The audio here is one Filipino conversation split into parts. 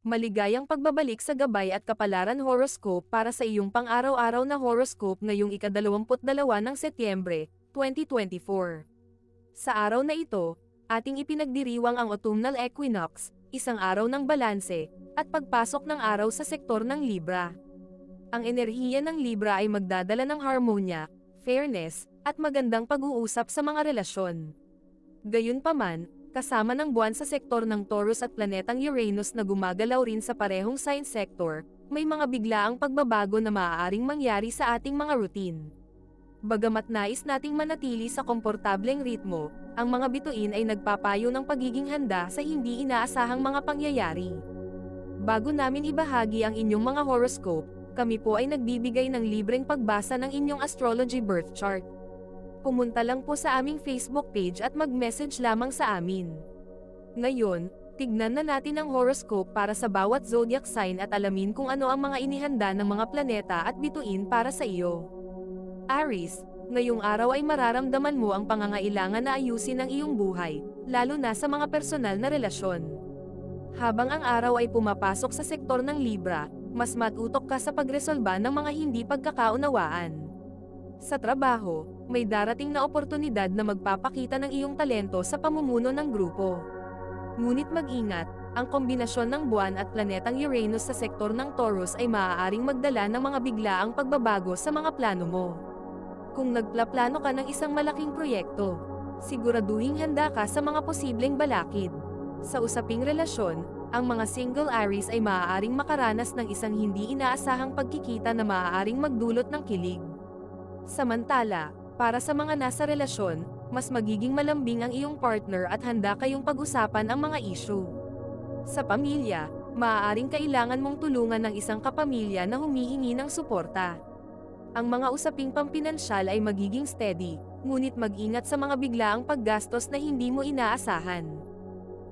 Maligayang pagbabalik sa gabay at kapalaran horoscope para sa iyong pang-araw-araw na horoscope ngayong ika-22 ng Setyembre, 2024. Sa araw na ito, ating ipinagdiriwang ang autumnal equinox, isang araw ng balanse, at pagpasok ng araw sa sektor ng Libra. Ang enerhiya ng Libra ay magdadala ng harmonya, fairness, at magandang pag-uusap sa mga relasyon. Gayunpaman, kasama ng buwan sa sektor ng Taurus at planetang Uranus na gumagalaw rin sa parehong sign sector, may mga biglaang pagbabago na maaaring mangyari sa ating mga routine. Bagamat nais nating manatili sa komportableng ritmo, ang mga bituin ay nagpapayo ng pagiging handa sa hindi inaasahang mga pangyayari. Bago namin ibahagi ang inyong mga horoscope, kami po ay nagbibigay ng libreng pagbasa ng inyong astrology birth chart. Pumunta lang po sa aming Facebook page at mag-message lamang sa amin. Ngayon, tignan na natin ang horoscope para sa bawat zodiac sign at alamin kung ano ang mga inihanda ng mga planeta at bituin para sa iyo. Aries, ngayong araw ay mararamdaman mo ang pangangailangan na ayusin ang iyong buhay, lalo na sa mga personal na relasyon. Habang ang araw ay pumapasok sa sektor ng Libra, mas matutok ka sa pagresolba ng mga hindi pagkakaunawaan. Sa trabaho, may darating na oportunidad na magpapakita ng iyong talento sa pamumuno ng grupo. Ngunit mag-ingat, ang kombinasyon ng buwan at planetang Uranus sa sektor ng Taurus ay maaaring magdala ng mga biglaang pagbabago sa mga plano mo. Kung nagplaplano ka ng isang malaking proyekto, siguraduhing handa ka sa mga posibleng balakid. Sa usaping relasyon, ang mga single Aries ay maaaring makaranas ng isang hindi inaasahang pagkikita na maaaring magdulot ng kilig. Samantala, para sa mga nasa relasyon, mas magiging malambing ang iyong partner at handa kayong pag-usapan ang mga issue. Sa pamilya, maaaring kailangan mong tulungan ng isang kapamilya na humihingi ng suporta. Ang mga usaping pampinansyal ay magiging steady, ngunit mag-ingat sa mga biglaang paggastos na hindi mo inaasahan.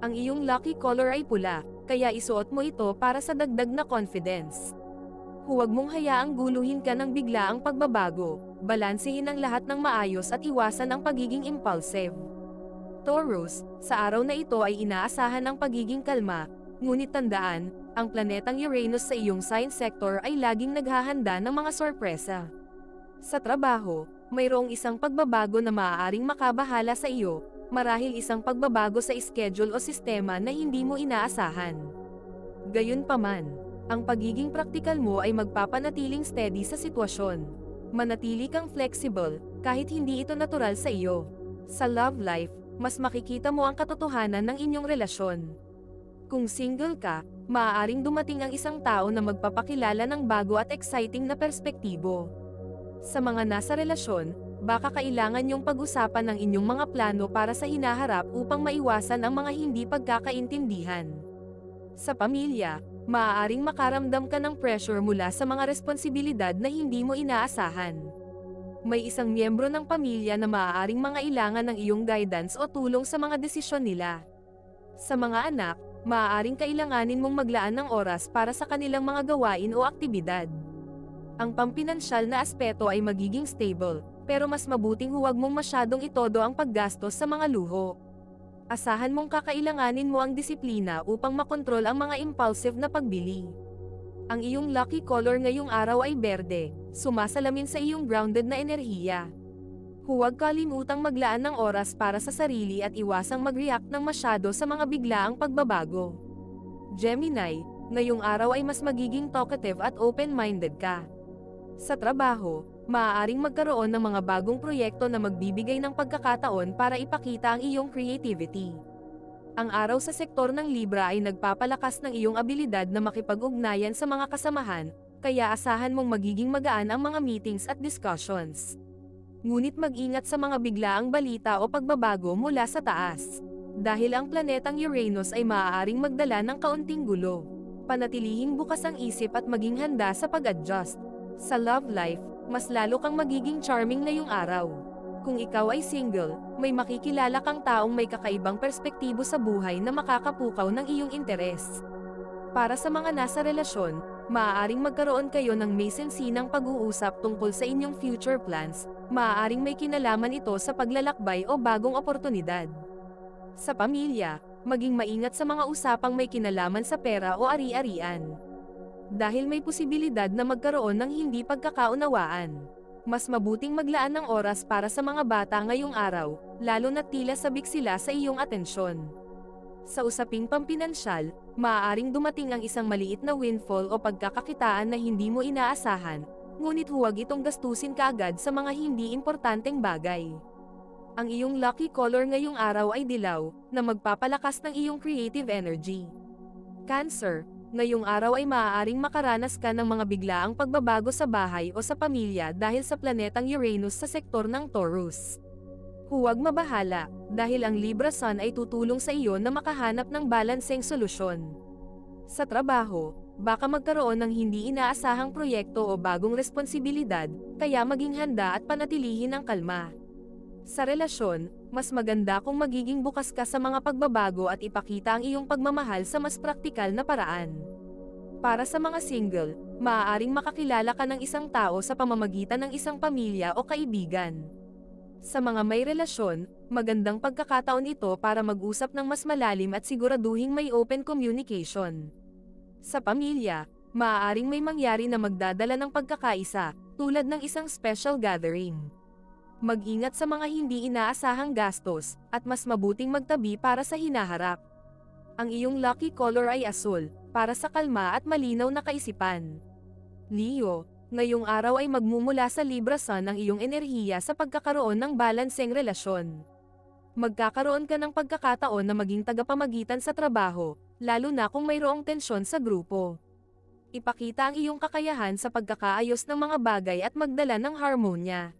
Ang iyong lucky color ay pula, kaya isuot mo ito para sa dagdag na confidence. Huwag mong hayaang guluhin ka ng biglaang pagbabago, balansehin ang lahat ng maayos at iwasan ang pagiging impulsive. Taurus, sa araw na ito ay inaasahan ang pagiging kalma, ngunit tandaan, ang planetang Uranus sa iyong sign sector ay laging naghahanda ng mga sorpresa. Sa trabaho, mayroong isang pagbabago na maaaring makabahala sa iyo, marahil isang pagbabago sa schedule o sistema na hindi mo inaasahan. Gayunpaman, ang pagiging praktikal mo ay magpapanatiling steady sa sitwasyon. Manatili kang flexible, kahit hindi ito natural sa iyo. Sa love life, mas makikita mo ang katotohanan ng inyong relasyon. Kung single ka, maaaring dumating ang isang tao na magpapakilala ng bago at exciting na perspektibo. Sa mga nasa relasyon, baka kailangan niyong pag-usapan ang inyong mga plano para sa hinaharap upang maiwasan ang mga hindi pagkakaintindihan. Sa pamilya, maaaring makaramdam ka ng pressure mula sa mga responsibilidad na hindi mo inaasahan. May isang miyembro ng pamilya na maaaring mangailangan ng iyong guidance o tulong sa mga desisyon nila. Sa mga anak, maaaring kailanganin mong maglaan ng oras para sa kanilang mga gawain o aktibidad. Ang pampinansyal na aspeto ay magiging stable, pero mas mabuting huwag mong masyadong itodo ang paggastos sa mga luho. Asahan mong kakailanganin mo ang disiplina upang makontrol ang mga impulsive na pagbili. Ang iyong lucky color ngayong araw ay berde, sumasalamin sa iyong grounded na enerhiya. Huwag kalimutang maglaan ng oras para sa sarili at iwasang mag-react ng masyado sa mga biglaang pagbabago. Gemini, ngayong araw ay mas magiging talkative at open-minded ka. Sa trabaho, maaaring magkaroon ng mga bagong proyekto na magbibigay ng pagkakataon para ipakita ang iyong creativity. Ang araw sa sektor ng Libra ay nagpapalakas ng iyong abilidad na makipag-ugnayan sa mga kasamahan, kaya asahan mong magiging magaan ang mga meetings at discussions. Ngunit mag-ingat sa mga biglaang balita o pagbabago mula sa taas. Dahil ang planetang Uranus ay maaaring magdala ng kaunting gulo. Panatilihing bukas ang isip at maging handa sa pag-adjust. Sa love life, mas lalo kang magiging charming ngayong araw. Kung ikaw ay single, may makikilala kang taong may kakaibang perspektibo sa buhay na makakapukaw ng iyong interes. Para sa mga nasa relasyon, maaaring magkaroon kayo ng may sensinang pag-uusap tungkol sa inyong future plans, maaaring may kinalaman ito sa paglalakbay o bagong oportunidad. Sa pamilya, maging maingat sa mga usapang may kinalaman sa pera o ari-arian. Dahil may posibilidad na magkaroon ng hindi pagkakaunawaan. Mas mabuting maglaan ng oras para sa mga bata ngayong araw, lalo na tila sabik sila sa iyong atensyon. Sa usaping pampinansyal, maaaring dumating ang isang maliit na windfall o pagkakakitaan na hindi mo inaasahan, ngunit huwag itong gastusin kaagad sa mga hindi importanteng bagay. Ang iyong lucky color ngayong araw ay dilaw, na magpapalakas ng iyong creative energy. Cancer, ngayong araw ay maaaring makaranas ka ng mga biglaang pagbabago sa bahay o sa pamilya dahil sa planetang Uranus sa sektor ng Taurus. Huwag mabahala, dahil ang Libra Sun ay tutulong sa iyo na makahanap ng balanseng solusyon. Sa trabaho, baka magkaroon ng hindi inaasahang proyekto o bagong responsibilidad, kaya maging handa at panatilihin ang kalma. Sa relasyon, mas maganda kung magiging bukas ka sa mga pagbabago at ipakita ang iyong pagmamahal sa mas praktikal na paraan. Para sa mga single, maaaring makakilala ka ng isang tao sa pamamagitan ng isang pamilya o kaibigan. Sa mga may relasyon, magandang pagkakataon ito para mag-usap ng mas malalim at siguraduhing may open communication. Sa pamilya, maaaring may mangyari na magdadala ng pagkakaisa, tulad ng isang special gathering. Mag-ingat sa mga hindi inaasahang gastos, at mas mabuting magtabi para sa hinaharap. Ang iyong lucky color ay asul, para sa kalma at malinaw na kaisipan. Leo, ngayong araw ay magmumula sa Libra Sun ang iyong enerhiya sa pagkakaroon ng balanseng relasyon. Magkakaroon ka ng pagkakataon na maging tagapamagitan sa trabaho, lalo na kung mayroong tensyon sa grupo. Ipakita ang iyong kakayahan sa pagkakaayos ng mga bagay at magdala ng harmonya.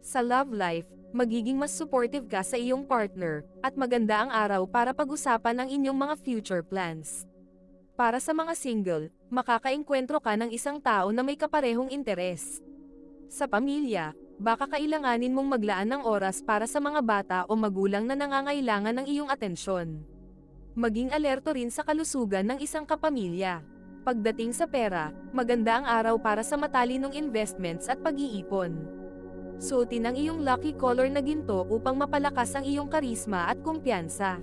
Sa love life, magiging mas supportive ka sa iyong partner, at maganda ang araw para pag-usapan ang inyong mga future plans. Para sa mga single, makakaengkwentro ka ng isang tao na may kaparehong interes. Sa pamilya, baka kailanganin mong maglaan ng oras para sa mga bata o magulang na nangangailangan ng iyong atensyon. Maging alerto rin sa kalusugan ng isang kapamilya. Pagdating sa pera, maganda ang araw para sa matalinong investments at pag-iipon. Suotin ang iyong lucky color na ginto upang mapalakas ang iyong karisma at kumpiyansa.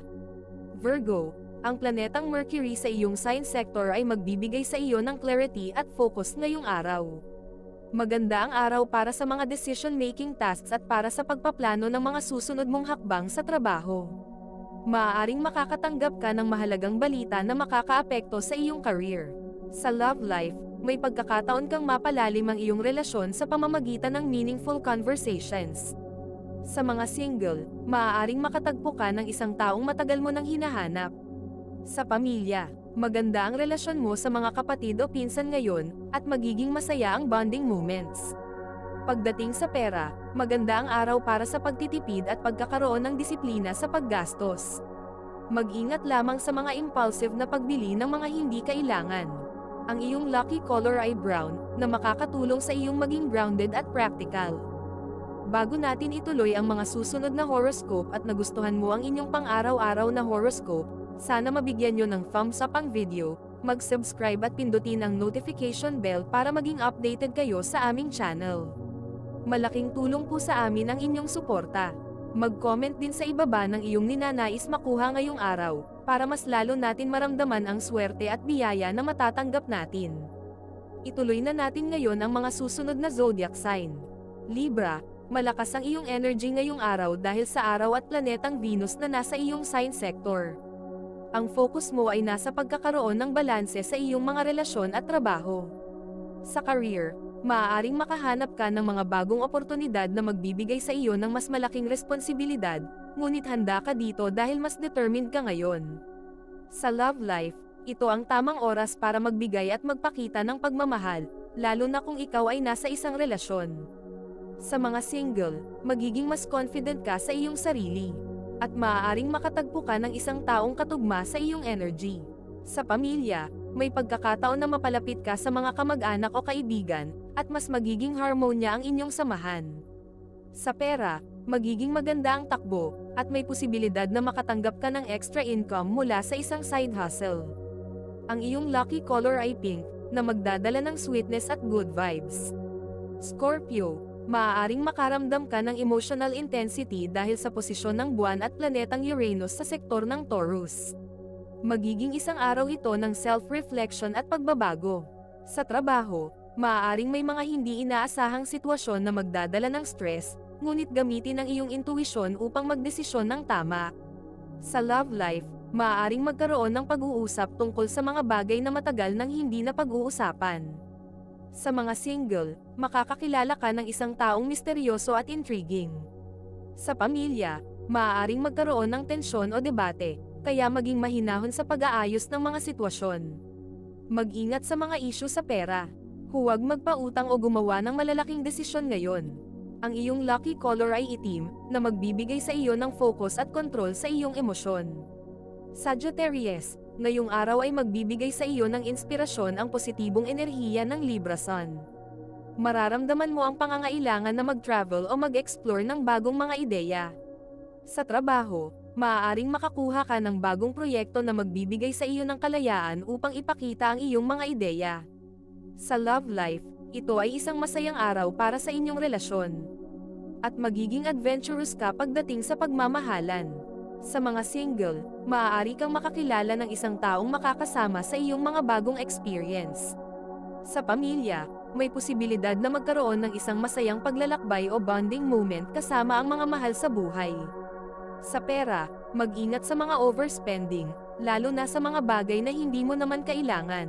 Virgo, ang planetang Mercury sa iyong sign sector ay magbibigay sa iyo ng clarity at focus ngayong araw. Maganda ang araw para sa mga decision-making tasks at para sa pagpaplano ng mga susunod mong hakbang sa trabaho. Maaaring makakatanggap ka ng mahalagang balita na makakaapekto sa iyong career. Sa love life, may pagkakataon kang mapalalim ang iyong relasyon sa pamamagitan ng meaningful conversations. Sa mga single, maaaring makatagpo ka ng isang taong matagal mo nang hinahanap. Sa pamilya, maganda ang relasyon mo sa mga kapatid o pinsan ngayon, at magiging masaya ang bonding moments. Pagdating sa pera, maganda ang araw para sa pagtitipid at pagkakaroon ng disiplina sa paggastos. Mag-ingat lamang sa mga impulsive na pagbili ng mga hindi kailangan. Ang iyong lucky color ay brown, na makakatulong sa iyong maging grounded at practical. Bago natin ituloy ang mga susunod na horoscope at nagustuhan mo ang inyong pang-araw-araw na horoscope, sana mabigyan nyo ng thumbs up ang video, mag-subscribe at pindutin ang notification bell para maging updated kayo sa aming channel. Malaking tulong po sa amin ang inyong suporta. Mag-comment din sa ibaba ng iyong ninanais makuha ngayong araw, para mas lalo natin maramdaman ang swerte at biyaya na matatanggap natin. Ituloy na natin ngayon ang mga susunod na zodiac sign. Libra, malakas ang iyong energy ngayong araw dahil sa araw at planetang Venus na nasa iyong sign sector. Ang focus mo ay nasa pagkakaroon ng balanse sa iyong mga relasyon at trabaho. Sa career, maaaring makahanap ka ng mga bagong oportunidad na magbibigay sa iyo ng mas malaking responsibilidad, ngunit handa ka dito dahil mas determined ka ngayon. Sa love life, ito ang tamang oras para magbigay at magpakita ng pagmamahal, lalo na kung ikaw ay nasa isang relasyon. Sa mga single, magiging mas confident ka sa iyong sarili, at maaaring makatagpo ka ng isang taong katugma sa iyong energy. Sa pamilya, may pagkakataon na mapalapit ka sa mga kamag-anak o kaibigan, at mas magiging harmonya ang inyong samahan. Sa pera, magiging maganda ang takbo, at may posibilidad na makatanggap ka ng extra income mula sa isang side hustle. Ang iyong lucky color ay pink, na magdadala ng sweetness at good vibes. Scorpio, maaaring makaramdam ka ng emotional intensity dahil sa posisyon ng buwan at planetang Uranus sa sektor ng Taurus. Magiging isang araw ito ng self-reflection at pagbabago. Sa trabaho, maaaring may mga hindi inaasahang sitwasyon na magdadala ng stress, ngunit gamitin ang iyong intuisyon upang magdesisyon ng tama. Sa love life, maaaring magkaroon ng pag-uusap tungkol sa mga bagay na matagal nang hindi na pag-uusapan. Sa mga single, makakakilala ka ng isang taong misteryoso at intriguing. Sa pamilya, maaaring magkaroon ng tensyon o debate, kaya maging mahinahon sa pag-aayos ng mga sitwasyon. Mag-ingat sa mga isyu sa pera. Huwag magpautang o gumawa ng malalaking desisyon ngayon. Ang iyong lucky color ay itim, na magbibigay sa iyo ng focus at control sa iyong emosyon. Sagittarius, ngayong araw ay magbibigay sa iyo ng inspirasyon ang positibong enerhiya ng Libra Sun. Mararamdaman mo ang pangangailangan na mag-travel o mag-explore ng bagong mga ideya. Sa trabaho, maaaring makakuha ka ng bagong proyekto na magbibigay sa iyo ng kalayaan upang ipakita ang iyong mga ideya. Sa love life, ito ay isang masayang araw para sa inyong relasyon. At magiging adventurous ka pagdating sa pagmamahalan. Sa mga single, maaari kang makakilala ng isang taong makakasama sa iyong mga bagong experience. Sa pamilya, may posibilidad na magkaroon ng isang masayang paglalakbay o bonding moment kasama ang mga mahal sa buhay. Sa pera, mag-ingat sa mga overspending, lalo na sa mga bagay na hindi mo naman kailangan.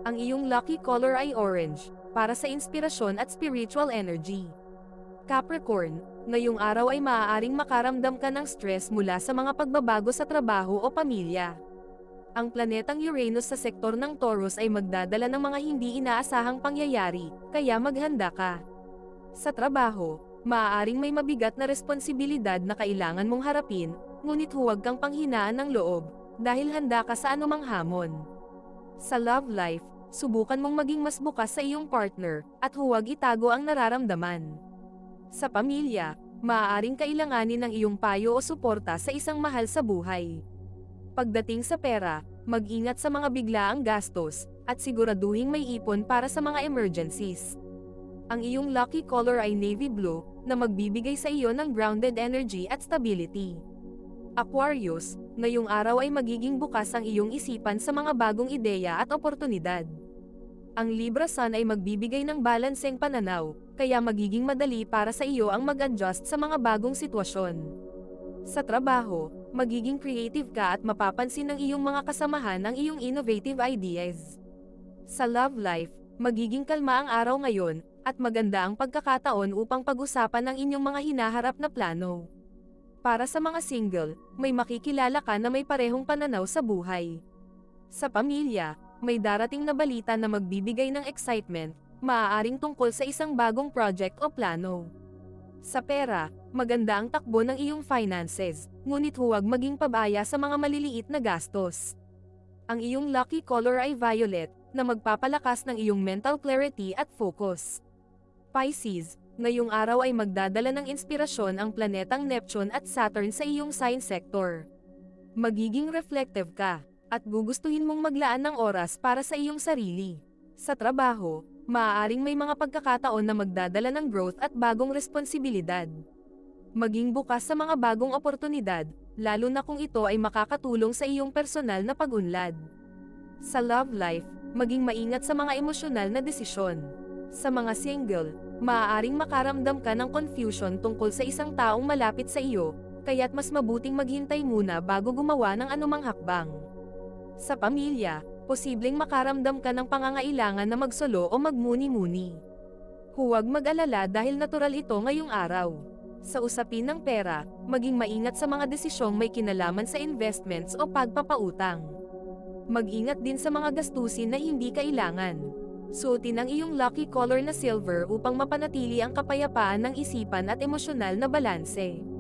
Ang iyong lucky color ay orange, para sa inspirasyon at spiritual energy. Capricorn, ngayong araw ay maaaring makaramdam ka ng stress mula sa mga pagbabago sa trabaho o pamilya. Ang planetang Uranus sa sektor ng Taurus ay magdadala ng mga hindi inaasahang pangyayari, kaya maghanda ka. Sa trabaho, maaaring may mabigat na responsibilidad na kailangan mong harapin, ngunit huwag kang panghinaan ng loob, dahil handa ka sa anumang hamon. Sa love life, subukan mong maging mas bukas sa iyong partner, at huwag itago ang nararamdaman. Sa pamilya, maaaring kailanganin ng iyong payo o suporta sa isang mahal sa buhay. Pagdating sa pera, mag-ingat sa mga biglaang gastos, at siguraduhing may ipon para sa mga emergencies. Ang iyong lucky color ay navy blue, na magbibigay sa iyo ng grounded energy at stability. Aquarius, ngayong araw ay magiging bukas ang iyong isipan sa mga bagong ideya at oportunidad. Ang Libra Sun ay magbibigay ng balanseng pananaw, kaya magiging madali para sa iyo ang mag-adjust sa mga bagong sitwasyon. Sa trabaho, magiging creative ka at mapapansin ng iyong mga kasamahan ang iyong innovative ideas. Sa love life, magiging kalma ang araw ngayon, at maganda ang pagkakataon upang pag-usapan ang inyong mga hinaharap na plano. Para sa mga single, may makikilala ka na may parehong pananaw sa buhay. Sa pamilya, may darating na balita na magbibigay ng excitement, maaaring tungkol sa isang bagong project o plano. Sa pera, maganda ang takbo ng iyong finances, ngunit huwag maging pabaya sa mga maliliit na gastos. Ang iyong lucky color ay violet, na magpapalakas ng iyong mental clarity at focus. Pisces, ngayong araw ay magdadala ng inspirasyon ang planetang Neptune at Saturn sa iyong sign sector. Magiging reflective ka, at gugustuhin mong maglaan ng oras para sa iyong sarili. Sa trabaho, maaaring may mga pagkakataon na magdadala ng growth at bagong responsibilidad. Maging bukas sa mga bagong oportunidad, lalo na kung ito ay makakatulong sa iyong personal na pag-unlad. Sa love life, maging maingat sa mga emosyonal na desisyon. Sa mga single, maaaring makaramdam ka ng confusion tungkol sa isang taong malapit sa iyo, kaya't mas mabuting maghintay muna bago gumawa ng anumang hakbang. Sa pamilya, posibleng makaramdam ka ng pangangailangan na magsolo o magmuni-muni. Huwag mag-alala dahil natural ito ngayong araw. Sa usapin ng pera, maging maingat sa mga desisyong may kinalaman sa investments o pagpapautang. Mag-ingat din sa mga gastusin na hindi kailangan. Suotin ang iyong lucky color na silver upang mapanatili ang kapayapaan ng isipan at emosyonal na balanse.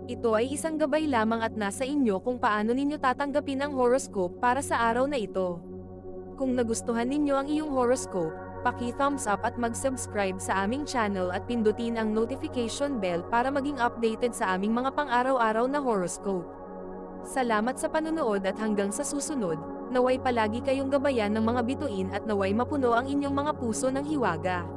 Ito ay isang gabay lamang at nasa inyo kung paano ninyo tatanggapin ang horoscope para sa araw na ito. Kung nagustuhan ninyo ang iyong horoscope, paki-thumbs up at mag-subscribe sa aming channel at pindutin ang notification bell para maging updated sa aming mga pang-araw-araw na horoscope. Salamat sa panunood at hanggang sa susunod, naway palagi kayong gabayan ng mga bituin at naway mapuno ang inyong mga puso ng hiwaga.